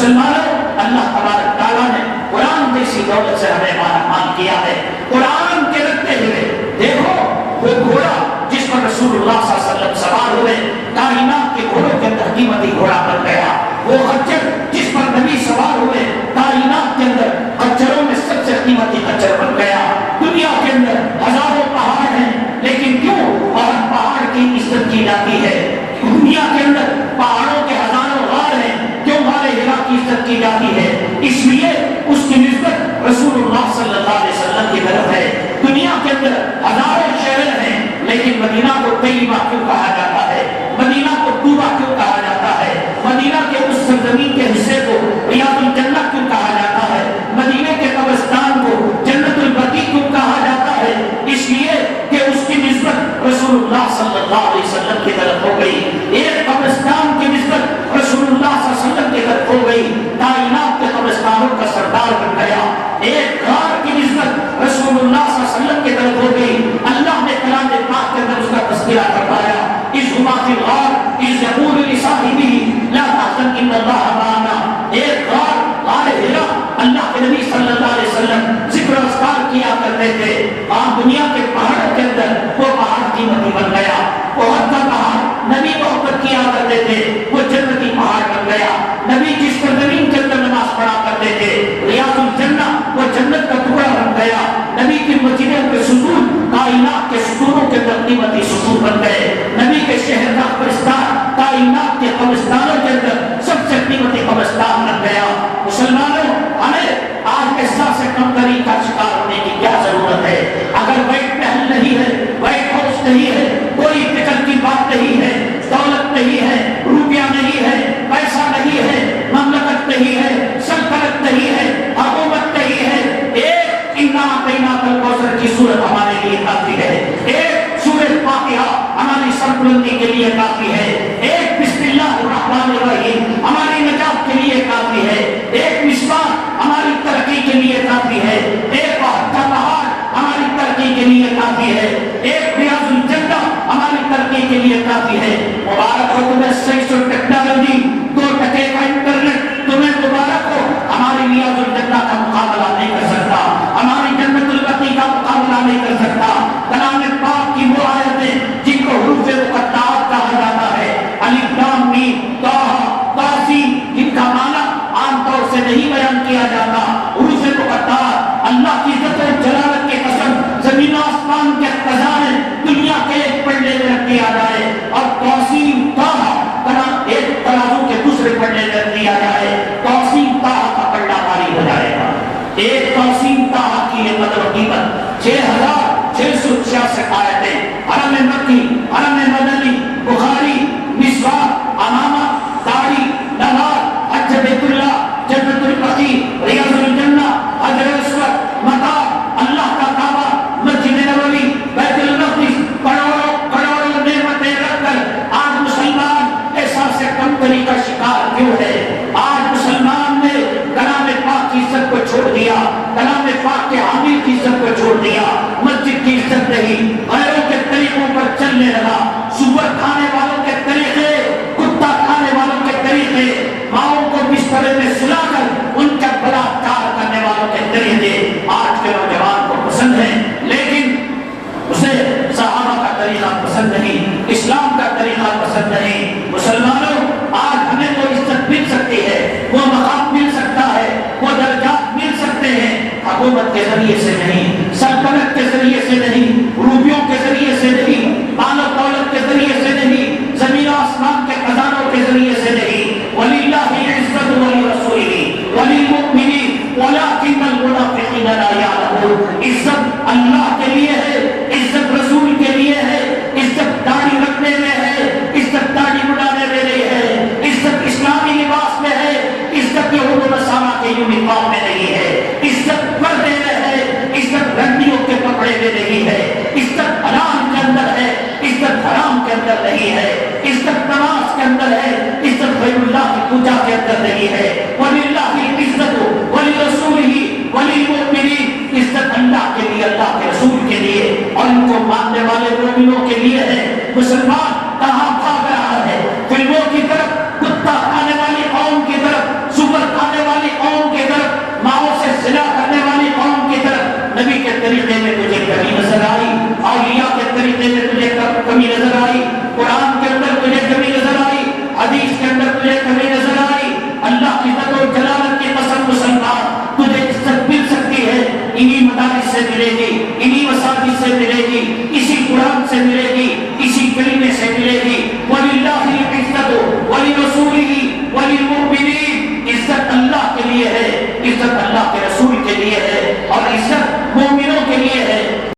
مسلمانوں، اللہ تبارک تعالیٰ نے قرآن جیسی دولت سے ہمیں مان کیا ہے۔ قرآن کے رکھتے ہوئے دیکھو وہ گھوڑا جس پر رسول اللہ صلی اللہ علیہ وسلم سوار ہوئے، کائنات کے گھوڑوں کے اندر قیمتی گھوڑا بن گیا۔ وہ خچر جس پر نبی سوار ہوئے، کائنات کے اندر خچروں میں سب سے قیمتی خچر بن گیا۔ دنیا کے اندر ہزاروں پہاڑ ہیں، لیکن کیوں اور پہاڑ کی عزت کی جاتی ہے؟ دنیا کے اندر پہاڑوں کے ہزاروں غار ہیں، کیوں غار ہرا کی عزت کی جاتی ہے؟ اس لیے اس کی نسبت رسول اللہ صلی اللہ علیہ وسلم کی طرف ہے۔ دنیا کے اندر ہزاروں شہر ہیں، لیکن مدینہ کو طیبہ کیوں کہا جاتا ہے؟ مدینہ کو طوبہ کیوں کہا جاتا ہے؟ مدینہ کے اس سرزمین کے حصے کو ریاض الجنہ کیوں کہا جاتا ہے؟ مدینہ کے قبرستان کو جنت البقیع کیوں کہا جاتا ہے؟ اس لیے کہ اس کی نسبت رسول اللہ صلی اللہ علیہ وسلم کی طرف ہو گئی۔ ایک قبرستان کی نسبت رسول اللہ صلی اللہ علیہ وسلم کی طرف ہو گئی، کائنات کے قبرستانوں کا سردار بن گیا۔ ایک غار کی نسبت رسول اللہ صلی اللہ علیہ وسلم کی طرف ہو گئی، اللہ نے کلام پاک کے اندر اس کا تذکرہ کروایا، اذ ہما فی الغار اذ یقول لصاحبہ لا تحزن ان اللہ معنا۔ ایک غار، غار ہرا، اللہ کے نبی صلی اللہ علیہ وسلم ذکر و اذکار کیا کرتے تھے۔ آج دنیا کے پہاڑوں کے اندر وہ پہاڑ قیمتی بن گیا۔ بہت کا پہاڑ نبی محبت کیا کرتے تھے، وہ جنتی پہاڑ بن گیا۔ نبی جس پر زمین کے اندر نماز پڑھا کرتے تھے، ریاض الجنہ، وہ جنت کا ٹکڑا بن گیا۔ نبی کی مسجدوں کے ستون کائنات کے ستونوں کے اندر قیمتی ستون بن گئے۔ نبی کے شہر کا قبرستان کائنات کے قبرستانوں کے اندر سب سے قیمتی قبرستان بن گیا۔ مسلمانوں، ہمیں آج احساس کمتری کا شکار ہونے کی کیا ضرورت ہے؟ اگر وائٹ محل نہیں ہے، وائٹ ہاؤس نہیں ہے، کوئی فکر کی بات نہیں ہے، دولت نہیں ہے، روپیہ نہیں ہے، پیسہ نہیں ہے، مملکت نہیں ہے، سلطنت نہیں ہے، حکومت نہیں ہے، ایک انا اعطیناک الکوثر کی صورت ہمارے لیے کافی ہے۔ ایک سورۃ فاتحہ ہماری سربلندی کے لیے کافی ہے۔ ایک بسم اللہ الرحمن الرحیم ہماری نجات کے لیے کافی ہے۔ ایک مصباح ہماری ترقی کے لیے کافی ہے۔ ایک وحدت پہاڑ ہماری ترقی کے لیے کافی ہے۔ ایک ریاض الجنہ ہماری ترقی کے لیے کافی ہے۔ مبارک ہو تمہیں سائنس اور ٹیکنالوجی، 2% کا انٹرنیٹ، تمہیں مبارک ہو۔ ہماری ریاض الجنہ کا مقابلہ نہیں کر سکتا، ہماری جنت البقیع کا مقابلہ نہیں کر سکتا۔ کلام پاک کی وہ آیتیں جن کو حروف مقطعات کہا جاتا ہے، الف لام میم طٰ طاسین، جن کا معنی عام طور سے نہیں بیان کیا جاتا۔ حروف مقطعات اللہ کی عزت و جلالت کی قسم، زمین و آسمان کے خزانے دنیا کے ایک پلڑے میں رکھ دیا جائے، اور طاسین طٰ ایک ترازو کے دوسرے پلڑے میں رکھ دیا جائے، طاسین طٰ کا پلڑا بھاری ہو جائے گا۔ ایک طاسین طٰ کی یہ قدر و قیمت 6666 آیتیں، حرم مکی، حرم مدنی، بخاری، مسواک، امامہ، داڑھی، نماز، حج بیت اللہ، جنت البقیع، ریاض الجنہ، حجر اسود، مقام اللہ کا کعبہ، مسجد نبوی، بیت المقدس، کروڑوں نعمتیں رکھ کر آج مسلمان احساس کمتری کا شکار کیوں ہے؟ آج مسلمان نے کلام پاک کی عزت کو چھوڑ دیا، کلام پاک کے حامل کی عزت کو چھوڑ دیا، مسجد کی عزت نہیں، غیروں کے طریقوں پر چلنے لگا، سور کھانے والوں کے طریقے، کتا کھانے والوں کے طریقے، ماؤں کو بسترے میں سلا کر ان کا بلاکار کرنے والوں کے طریقے آج کے نوجوان کو پسند ہیں، لیکن اسے صحابہ کا طریقہ پسند نہیں، اسلام کا طریقہ پسند نہیں۔ مسلمانوں، آج ہمیں وہ عزت مل سکتی ہے، وہ مقام مل سکتا ہے، وہ درجات مل سکتے ہیں، حکومت کے ذریعے سے نہیں، سلطنت کے ذریعے سے نہیں، روپیوں کے ذریعے سے نہیں، مال و دولت کے ذریعے سے نہیں، زمین و آسمان کے خزانوں کے ذریعے سے نہیں۔ وَلِلَّهِ الْعِزَّةُ وَلِرَسُولِهِ وَلِلْمُؤْمِنِينَ وَلَٰكِنَّ الْمُنَافِقِينَ لَا يَعْلَمُونَ۔ عزت اللہ کے لیے ہے، عزت رسول کے لیے ہے، عزت داڑھی رکھنے میں ہے، عزت داڑھی بڑھانے میں نہیں ہے، عزت اسلامی لباس میں ہے، عزت یہود و نصارہ کے یونیفارم میں نہیں ہے، عزت پردے میں ہے، عزت رنڈیوں کے کپڑے میں نہیں ہے، عزت حلال کے اندر ہے، عزت حرام کے اندر نہیں ہے، عزت نماز کے اندر ہے، عزت غیر اللہ کی پوجا کے اندر نہیں ہے۔ وَلِلَّهِ الْعِزَّةُ وَلِرَسُولِهِ وَلِلْمُؤْمِنِينَ، عزت اللہ کے لیے، اللہ کے رسول کے لیے اور ان کو ماننے والے مومنوں کے لیے ہے۔ مسلمان کہاں بھاگ رہا ہے؟ فلموں کی طرف، کتا کھانے والی قوم کی طرف، سور کمی نظر آئی، قرآن کے اندر تجھے کمی نظر آئی، حدیث کے اندر تجھے کمی نظر آئی، اللہ کی عزت و جلالت کی قسم مسلمان تجھے عزت مل سکتی ہے انہی مدارس سے ملے گی، انہی مساجد سے ملے گی، اسی قرآن سے ملے گی، اسی کلمے سے ملے گی۔ وَلِلَّهِ الْعِزَّةُ